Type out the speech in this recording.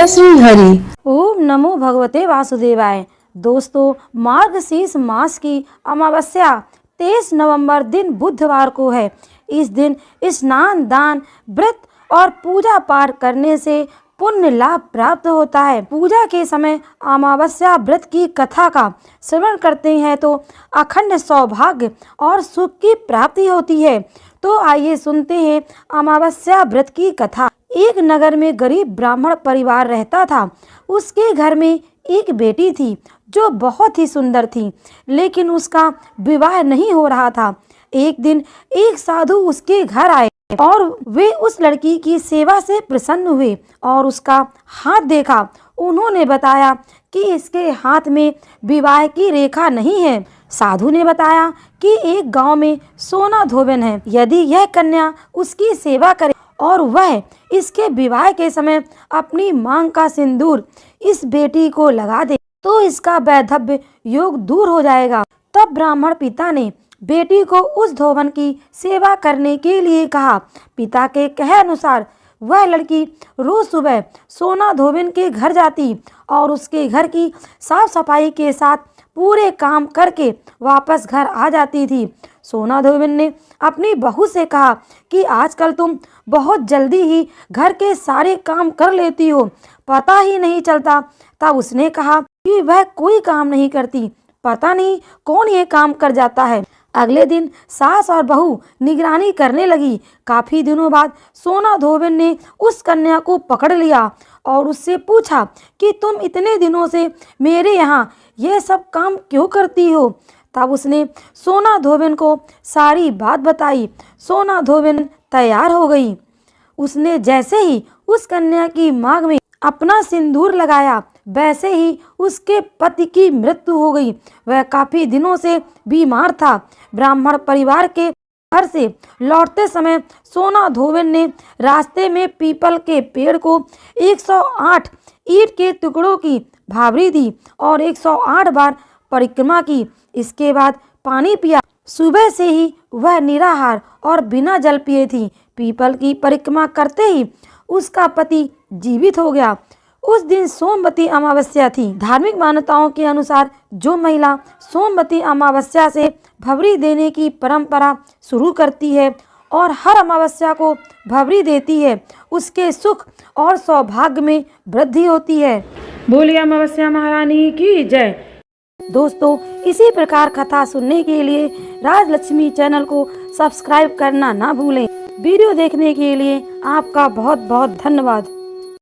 जय श्री हरि। ओम नमो भगवते वासुदेवाय। दोस्तों, मार्गशीर्ष मास की अमावस्या 23 नवंबर दिन बुधवार को है। इस दिन स्नान, दान, व्रत और पूजा पाठ करने से पुण्य लाभ प्राप्त होता है। पूजा के समय अमावस्या व्रत की कथा का श्रवण करते हैं तो अखंड सौभाग्य और सुख की प्राप्ति होती है। तो आइए सुनते हैं अमावस्या व्रत की कथा। एक नगर में गरीब ब्राह्मण परिवार रहता था। उसके घर में एक बेटी थी जो बहुत ही सुंदर थी, लेकिन उसका विवाह नहीं हो रहा था। एक दिन एक साधु उसके घर आए और वे उस लड़की की सेवा से प्रसन्न हुए और उसका हाथ देखा। उन्होंने बताया कि इसके हाथ में विवाह की रेखा नहीं है। साधु ने बताया कि एक गांव में सोना धोबन है। यदि यह कन्या उसकी सेवा करे और वह इसके विवाह के समय अपनी मांग का सिंदूर इस बेटी को लगा दे तो इसका वैधव्य योग दूर हो जाएगा। तब ब्राह्मण पिता ने बेटी को उस धोबन की सेवा करने के लिए कहा। पिता के कहे अनुसार वह लड़की रोज सुबह सोना धोबन के घर जाती और उसके घर की साफ सफाई के साथ पूरे काम करके वापस घर आ जाती थी। सोना धोबन ने अपनी बहू से कहा कि आजकल तुम बहुत जल्दी ही घर के सारे काम कर लेती हो, पता ही नहीं चलता। तब उसने कहा कि वह कोई काम नहीं करती, पता नहीं कौन ये काम कर जाता है। अगले दिन सास और बहू निगरानी करने लगी। काफी दिनों बाद सोना धोबन ने उस कन्या को पकड़ लिया और उससे पूछा कि तुम इतने दिनों से मेरे यहाँ ये सब काम क्यों करती हो। तब उसने सोना धोबन को सारी बात बताई। सोना धोबन तैयार हो गई। उसने जैसे ही उस कन्या की मांग में अपना सिंदूर लगाया, वैसे ही उसके पति की मृत्यु हो गई। वह काफी दिनों से बीमार था। ब्राह्मण परिवार के घर से लौटते समय सोना धोबन ने रास्ते में पीपल के पेड़ को 108 ईंट के टुकड़ों की भावरी दी और 108 बार परिक्रमा की। इसके बाद पानी पिया। सुबह से ही वह निराहार और बिना जल पिए थी। पीपल की परिक्रमा करते ही उसका पति जीवित हो गया। उस दिन सोमवती अमावस्या थी। धार्मिक मान्यताओं के अनुसार जो महिला सोमवती अमावस्या से भवरी देने की परंपरा शुरू करती है और हर अमावस्या को भवरी देती है, उसके सुख और सौभाग्य में वृद्धि होती है। बोलिए अमावस्या महारानी की जय। दोस्तों, इसी प्रकार कथा सुनने के लिए राजलक्ष्मी चैनल को सब्सक्राइब करना ना भूलें। वीडियो देखने के लिए आपका बहुत बहुत धन्यवाद।